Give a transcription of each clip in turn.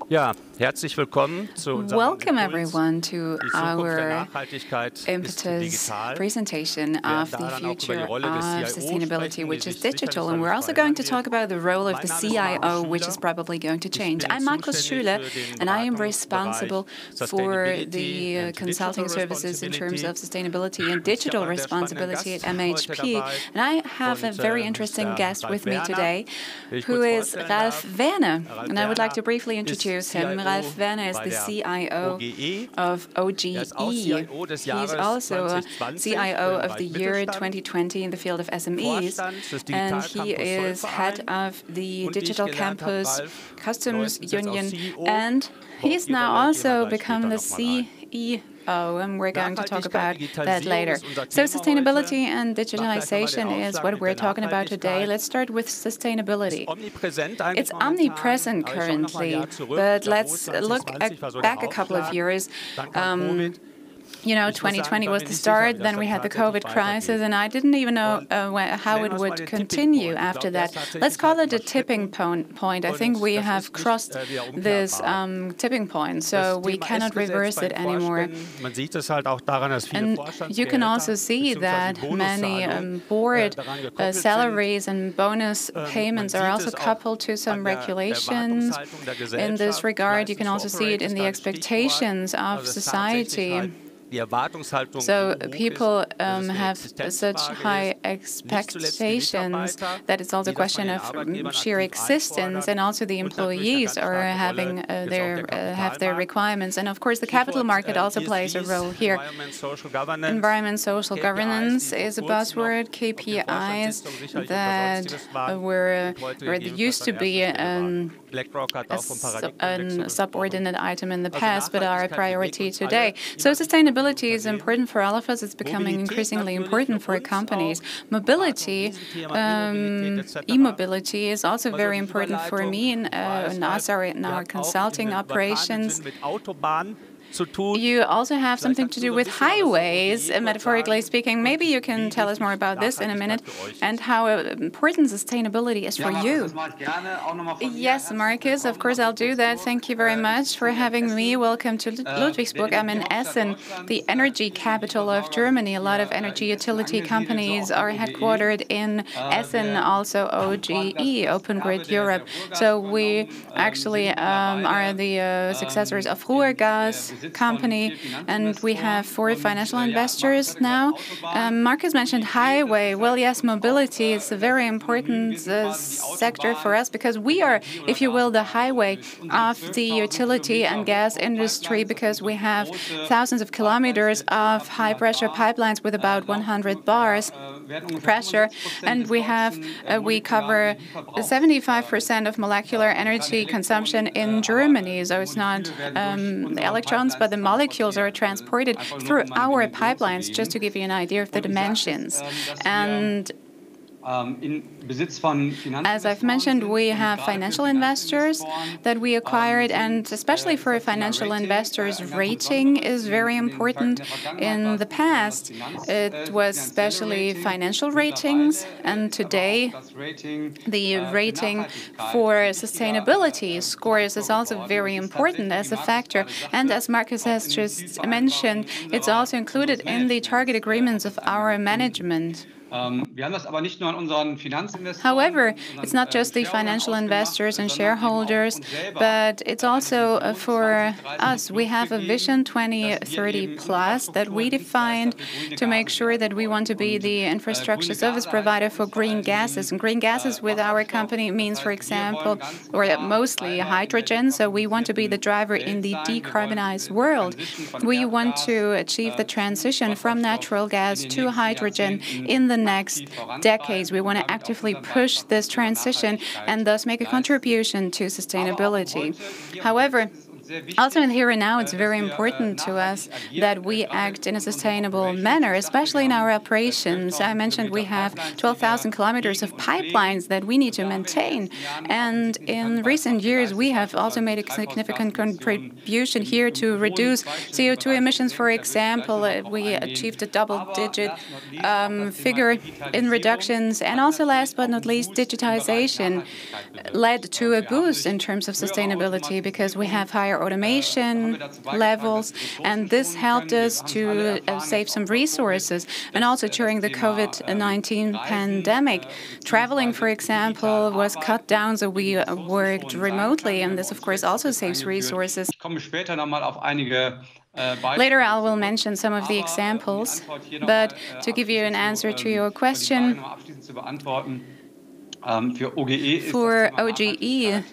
Ja, herzlich willkommen zu unserem Welcome Impuls, everyone to die Zukunft der our Nachhaltigkeit ist impetus digital. presentation Wir of the werden daran auch über die future Rolle des of CIO sustainability, sprechen, which die is sich sicherlich digital. And we're dadurch also going to verändern talk about the role of the Mein Name ist Markus CIO, which is Schüler. probably going to Ich change. bin I'm Markus zuständig Schüler, für den and I am Beratungsbereich responsible for Sustainability the and consulting Digital services in terms of Responsibility. sustainability and Ich habe digital einen sehr spannenden responsibility at Gast heute MHP. dabei. And I have a Und very ist interesting der guest Ralf with me Werner, today, den ich who kurz is vorstellen Ralf darf. Werner. Ralf And I would like to Werner briefly ist introduce him. CIO Ralf Werner is bei the der CIO OGE. of OGE. Ist auch CIO des He's Jahres also 2020 für CIO den of the Bereich year Mittelstand, 2020 in the field of SMEs, Vorstand des and Digital he Campus is head Zollverein of the und wie ich Digital gelernt habe, Campus Ralf Customs läuft jetzt auch Union, CEO. and he's Die now Rolle gehen wir also gleich become später the noch mal ein. CEO, and we're going to talk about Nachhaltigkeit, that later. Digitalisierung ist unser So Thema sustainability heute. and Mach gleich nochmal den digitalization is Aufschlag what mit we're der talking about today. Nachhaltigkeit. Let's start with Ist sustainability. omnipräsent eigentlich It's momentan, omnipresent aber ich schaue noch mal ein currently, Jahr zurück. but Davor let's look 2020 war so der back a couple of Aufschlag. years. Dann kam Covid. You know, Ich muss sagen, 2020 ich war was mir the nicht sicher, start, wie das then we dann had the tatsächlich COVID crisis, weitergeht. and I didn't even know how Nennen it wir es mal would den Tipping continue Point. Ich after glaube, der that. ist tatsächlich Let's call halt it a tipping überschritten point. I und think we das have ist nicht crossed wieder this umkehrbar. tipping point, Das so we Thema cannot S-Gesetz reverse bei it den anymore. Vorständen, man sieht es halt auch daran, dass viele And you can also Vorstandsgehälter see bzw. that many Bonuszahlungen board daran gekoppelt sind. salaries and bonus Man payments are sieht also es auch coupled to some an der regulations. Erwartungshaltung der In this Gesellschaft. regard, you can also License to see it operate in ist the da ein Stichwort. expectations of Also es ist tatsächlich society. halt die Erwartungshaltung So so hoch people ist, dass es eine have such Existenzfrage high ist. Nicht zuletzt die expectations Mitarbeiter, that it's also a die das von question den of Arbeitgebern sheer aktiv existence, einfordern. and also the Und natürlich eine employees ganz are starke having Rolle ist auch their der have their Kapitalmarkt. requirements, and of course the capital Stichwort market also plays a ESGs, role here. Environment, Social Governance. Environment, social KPIs, governance die is a vor kurzem noch buzzword. auf den KPIs Vorstandssitzungen sicherlich that unter Sonstiges waren. were Und heute or they gegebenenfalls used to an be erster Stelle waren. BlackRock hat auch vom Paradigmenwechsel a gesprochen. subordinate item in the Also past, but are a Nachhaltigkeit bewegt priority uns alle today. So immer sustainability is Unternehmen. important for all of us. It's becoming Mobilität increasingly natürlich important für for uns companies. auch. Mobility, E-Mobilität etc. e-mobility is also Also very die important for Überleitung me in war es us, halt, in die our hat auch consulting im übertragenen operations. Sinn mit Autobahnen zu tun. You also have something to do with highways, metaphorically sagen speaking. Maybe you und can wie tell us more wichtig about this in a minute, Nachhaltigkeit für euch and ist. how important sustainability is for you. Yes, Marcus, of course I'll do that. Thank you very much for having me. Welcome to Ludwigsburg. I'm in Essen, the energy capital of Germany. A lot of energy utility companies are headquartered in Essen, also OGE, Open Grid Europe. So we actually are the successors of Ruhrgas company, and we have 4 financial investors now. Marcus mentioned highway. Well, yes, mobility is a very important sector for us because we are, if you will, the highway of the utility and gas industry, because we have thousands of kilometers of high-pressure pipelines with about 100 bars pressure, and we cover 75% of molecular energy consumption in Germany. So it's not the electrons, but the molecules are transported through our pipelines, just to give you an idea of the dimensions. And as I've mentioned, we have financial investors that we acquired, and especially for financial investors, rating is very important. In the past, it was especially financial ratings, and today the rating for sustainability scores is also very important as a factor. And as Marcus has just mentioned, it's also included in the target agreements of our management. However, it's not just the financial investors and shareholders, but it's also for us. We have a Vision 2030 Plus that we defined to make sure that we want to be the infrastructure service provider for green gases. And green gases with our company means, for example, or mostly hydrogen. So we want to be the driver in the decarbonized world. We want to achieve the transition from natural gas to hydrogen in the next decades. We want to actively push this transition and thus make a contribution to sustainability. However, Also in the here and now, it's very important to us that we act in a sustainable manner, especially in our operations. I mentioned we have 12,000 kilometers of pipelines that we need to maintain. And in recent years, we have also made a significant contribution here to reduce CO2 emissions. For example, we achieved a double-digit figure in reductions. And also, last but not least, digitization led to a boost in terms of sustainability because we have higher automation levels, and this helped us to save some resources. And also during the COVID-19 pandemic, traveling, for example, was cut down, so we worked remotely, and this, of course, also saves resources. Later, I will mention some of the examples, but to give you an answer to your question, for OGE,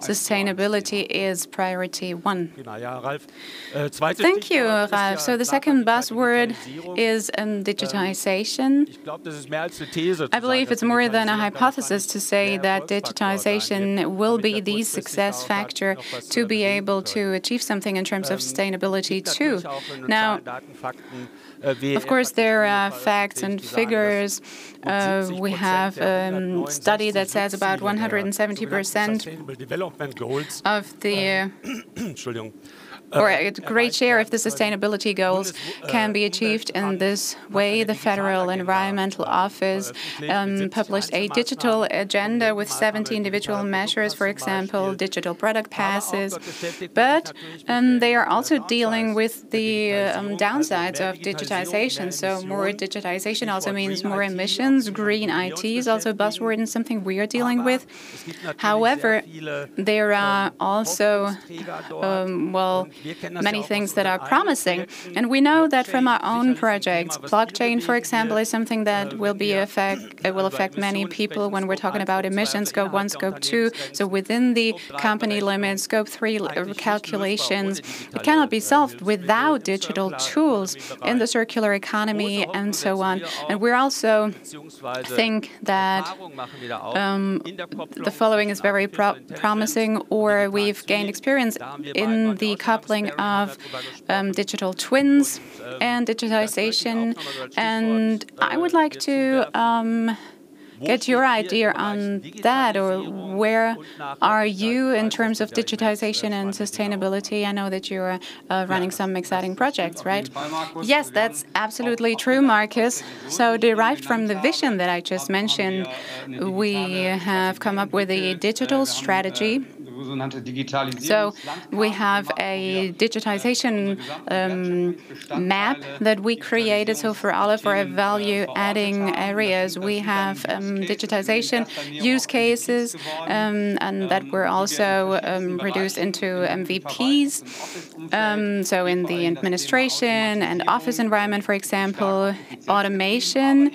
sustainability is priority one. Thank you, Ralf. So the second buzzword is digitization. I believe it's more than a hypothesis to say that digitization will be the success factor to be able to achieve something in terms of sustainability too. Now, of course, there are facts and figures. We have a study that says about 170% of the or a great share of the sustainability goals can be achieved in this way. The Federal Environmental Office published a digital agenda with 70 individual measures, for example, digital product passes. But they are also dealing with the downsides of digitization. So more digitization also means more emissions. Green IT is also a buzzword and something we are dealing with. However, there are also, many things that are promising. And we know that from our own projects. Blockchain, for example, is something that will affect many people when we're talking about emissions, Scope 1, Scope 2. So within the company limits, Scope 3 calculations, it cannot be solved without digital tools in the circular economy and so on. And we also think that the following is very promising, or we've gained experience in the coupling of digital twins and digitization. And I would like to get your idea on that, or where are you in terms of digitization and sustainability? I know that you're running some exciting projects, right? Yes, that's absolutely true, Marcus. So derived from the vision that I just mentioned, we have come up with a digital strategy. So we have a digitization map that we created. So for all of our value-adding areas, we have digitization use cases, and that were also reduced into MVPs. So in the administration and office environment, for example, automation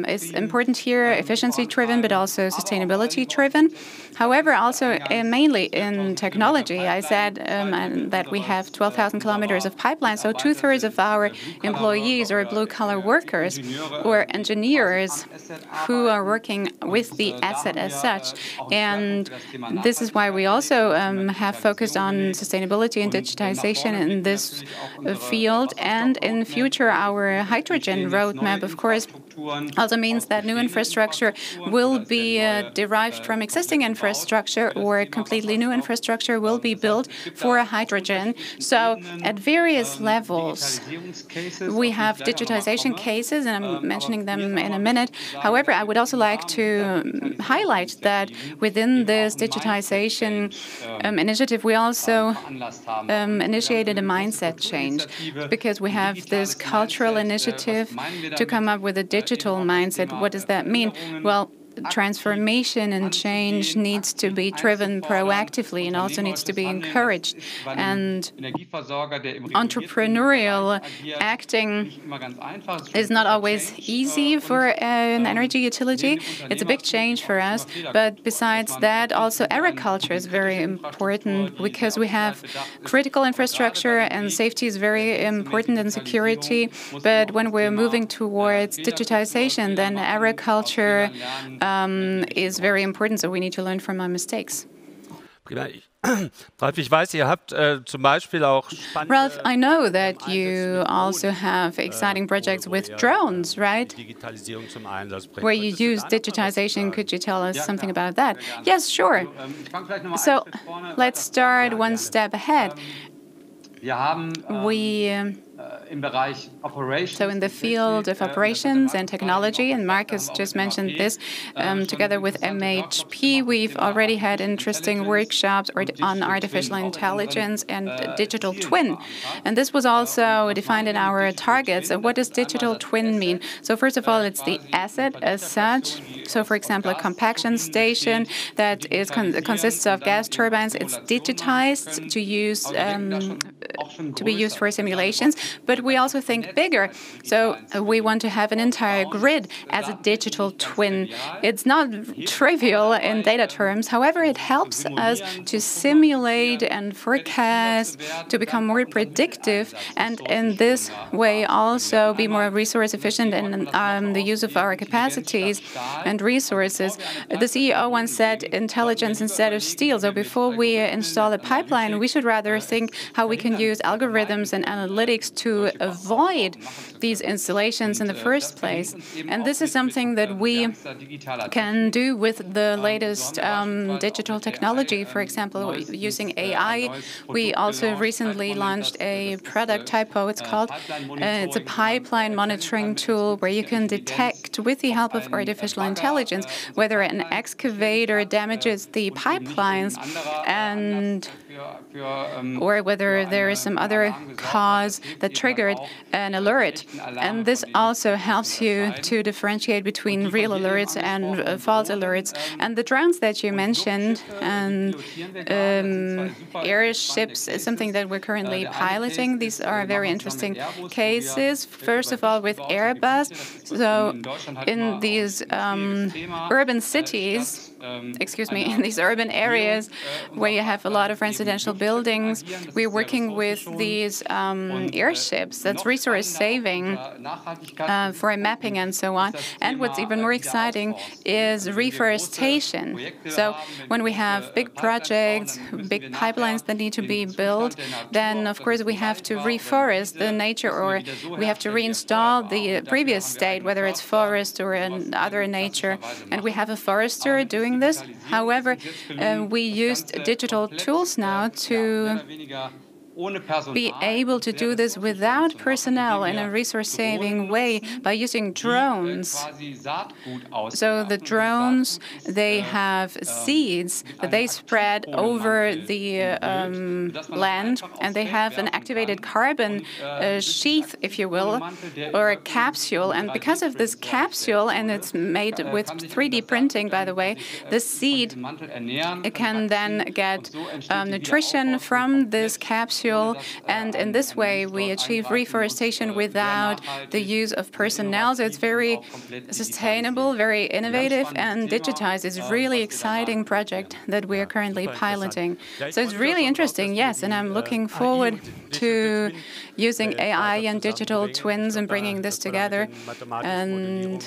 is important here, efficiency-driven, but also sustainability-driven. However, also mainly in technology, I said that we have 12,000 kilometers of pipelines, so 2/3 of our employees are blue-collar workers or engineers who are working with the asset as such. And this is why we also have focused on sustainability and digitization in this field. And in future, our hydrogen roadmap, of course, also means that new infrastructure will be derived from existing infrastructure, or completely new infrastructure will be built for hydrogen. So at various levels, we have digitization cases, and I'm mentioning them in a minute. However, I would also like to highlight that within this digitization initiative, we also initiated a mindset change, because we have this cultural initiative to come up with a digital mindset. What does that mean? Well, transformation and change needs to be driven proactively and also needs to be encouraged. And entrepreneurial acting is not always easy for an energy utility. It's a big change for us. But besides that, also agriculture is very important, because we have critical infrastructure and safety is very important, and security. But when we're moving towards digitization, then agriculture is very important, so we need to learn from our mistakes. Ralf, ich weiß, ihr habt zum Beispiel auch Ralph, I know that you also have exciting projects with drones, right? Digitalisierung zum Einsatz bringt. Where you use digitization. Could you tell us something about that? Yes, sure. So let's start one step ahead. We So in the field of operations and technology, and Marcus just mentioned this, together with MHP, we've already had interesting workshops on artificial intelligence and digital twin. And this was also defined in our targets. So what does digital twin mean? So first of all, it's the asset as such. So for example, a compaction station that consists of gas turbines, it's digitized to be used for simulations. But we also think bigger. So we want to have an entire grid as a digital twin. It's not trivial in data terms. However, it helps us to simulate and forecast, to become more predictive, and in this way also be more resource efficient in the use of our capacities and resources. The CEO once said, intelligence instead of steel. So before we install a pipeline, we should rather think how we can use algorithms and analytics to avoid these installations in the first place. And this is something that we can do with the latest digital technology. For example, using AI. We also recently launched a product, Typo it's called. It's a pipeline monitoring tool where you can detect, with the help of artificial intelligence, whether an excavator damages the pipelines or whether there is some other cause that triggered an alert. And this also helps you to differentiate between real alerts and false alerts. And the drones that you mentioned, and airships, is something that we're currently piloting. These are very interesting cases. First of all, with Airbus. So in these urban cities, in these urban areas where you have a lot of residential buildings, we're working with these airships. That's resource saving for mapping and so on. And what's even more exciting is reforestation. So when we have big projects, big pipelines that need to be built, then of course we have to reforest the nature, or we have to reinstall the previous state, whether it's forest or other nature. And we have a forester doing this. However, we used digital tools now to be able to do this without personnel in a resource-saving way by using drones. So the drones, they have seeds that they spread over the land, and they have an activated carbon sheath, if you will, or a capsule. And because of this capsule, and it's made with 3D printing, by the way, the seed, it can then get nutrition from this capsule. And in this way, we achieve reforestation without the use of personnel. So it's very sustainable, very innovative, and digitized. It's a really exciting project that we are currently piloting. So it's really interesting, yes, and I'm looking forward to using AI and digital twins and bringing this together. And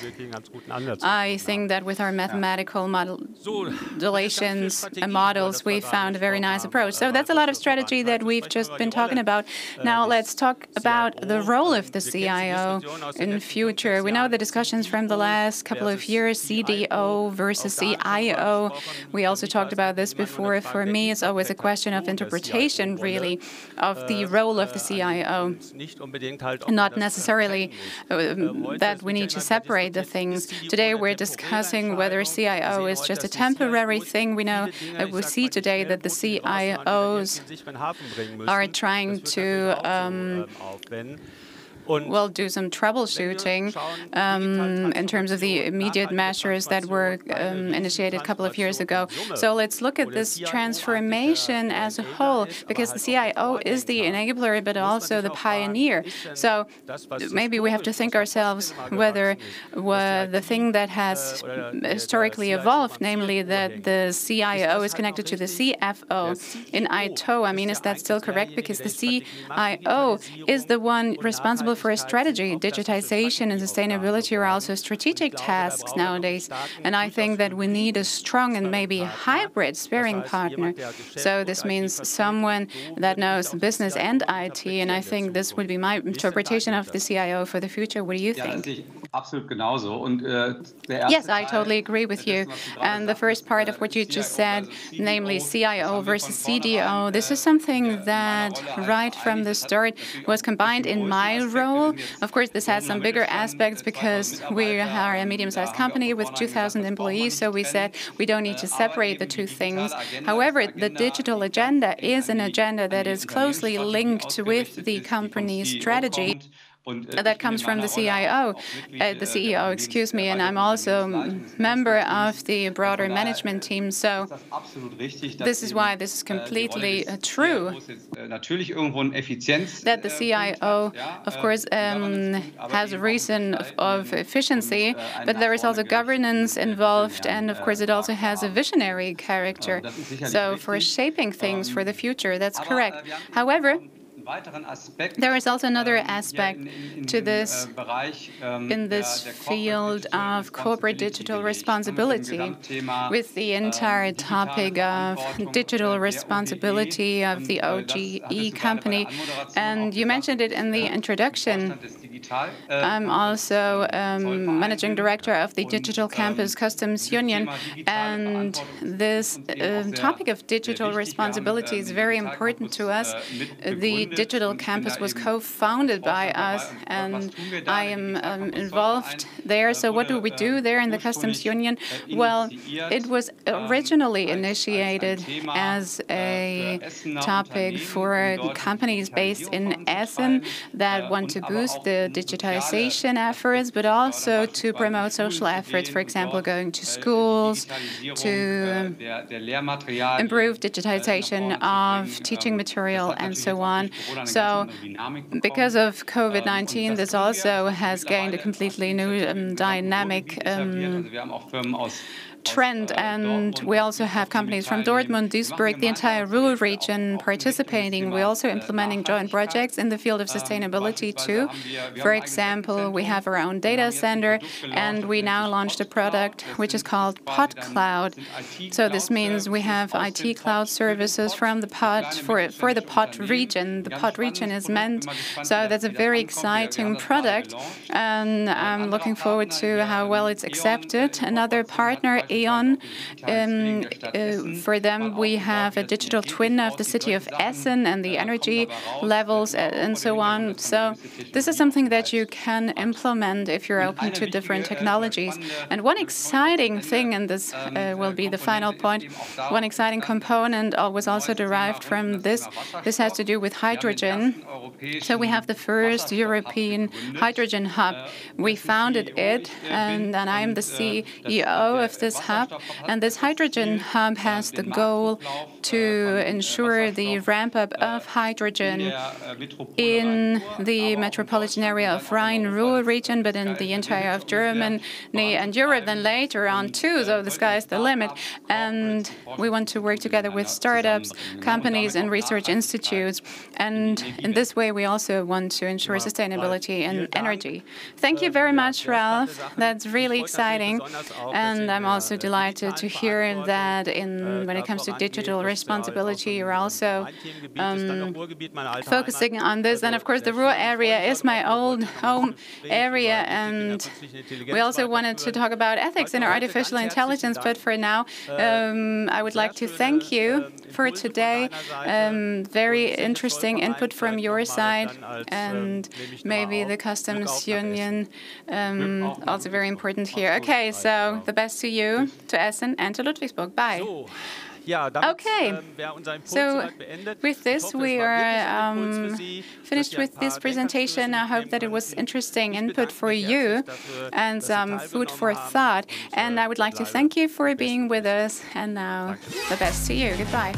I think that with our mathematical modulations and models, we found a very nice approach. So that's a lot of strategy that we've just been talking about. Now let's talk about the role of the CIO in future. We know the discussions from the last couple of years, CDO versus CIO. We also talked about this before. For me, it's always a question of interpretation, really, of the role of the CIO. Not necessarily that we need to separate the things. Today we're discussing whether CIO is just a temporary thing. We know that we see today that the CIOs are trying to do some troubleshooting in terms of the immediate measures that were initiated a couple of years ago. So let's look at this transformation as a whole, because the CIO is the enabler, but also the pioneer. So maybe we have to think ourselves whether the thing that has historically evolved, namely that the CIO is connected to the CFO in ITO. I mean, is that still correct? Because the CIO is the one responsible for a strategy. Digitization and sustainability are also strategic tasks nowadays. And I think that we need a strong and maybe hybrid sparring partner. So this means someone that knows business and IT. And I think this would be my interpretation of the CIO for the future. What do you think? Yes, I totally agree with you. And the first part of what you just said, namely CIO versus CDO, this is something that right from the start was combined in my role. Of course, this has some bigger aspects because we are a medium-sized company with 2,000 employees, so we said we don't need to separate the two things. However, the digital agenda is an agenda that is closely linked with the company's strategy. That comes from the CEO, excuse me, and I'm also a member of the broader management team. So this is why this is completely true. That the CIO, of course, has a reason of efficiency, but there is also governance involved, and of course, it also has a visionary character. So for shaping things for the future, that's correct. However, there is also another aspect to this in this field of corporate digital responsibility with the entire topic of digital responsibility of the OGE company. And you mentioned it in the introduction. I'm also managing director of the Digital Campus Customs Union, and this topic of digital responsibility is very important to us. The Digital Campus was co-founded by us, and I am involved there. So what do we do there in the Customs Union? Well, it was originally initiated as a topic for companies based in Essen that want to boost the digitization efforts, but also to promote social efforts, for example, going to schools, to improve digitization of teaching material, and so on. So because of COVID-19, this also has gained a completely new dynamic trend, and we also have companies from Dortmund, Duisburg, the entire rural region participating. We're also implementing joint projects in the field of sustainability too. For example, we have our own data center, and we now launched a product which is called Pod Cloud. So this means we have IT cloud services from the Pod for the Pod region. The Pod region is meant, so that's a very exciting product, and I'm looking forward to how well it's accepted. Another partner, E.ON. For them, we have a digital twin of the city of Essen and the energy levels and so on. So this is something that you can implement if you're open to different technologies. And one exciting thing, and this will be the final point, one exciting component was also derived from this. This has to do with hydrogen. So we have the first European hydrogen hub. We founded it, and I am the CEO of this hub. And this hydrogen hub has the goal to ensure the ramp-up of hydrogen in the metropolitan area of Rhine rural region, but in the entire of Germany and Europe then later on too. So the sky is the limit. And we want to work together with startups, companies, and research institutes. And in this way, we also want to ensure sustainability in energy. Thank you very much, Ralph. That's really exciting. And I'm also delighted to hear that when it comes to digital responsibility, you're also focusing on this. And of course, the rural area is my old home area. And we also wanted to talk about ethics in artificial intelligence. But for now, I would like to thank you for today. Very interesting input from your side, and maybe the Customs Union, also very important here. Okay, so the best to you, to Essen, and to Ludwigsburg. Bye. Okay, so with this, we are finished with this presentation. I hope that it was interesting input for you and some food for thought. And I would like to thank you for being with us. And now, the best to you. Goodbye.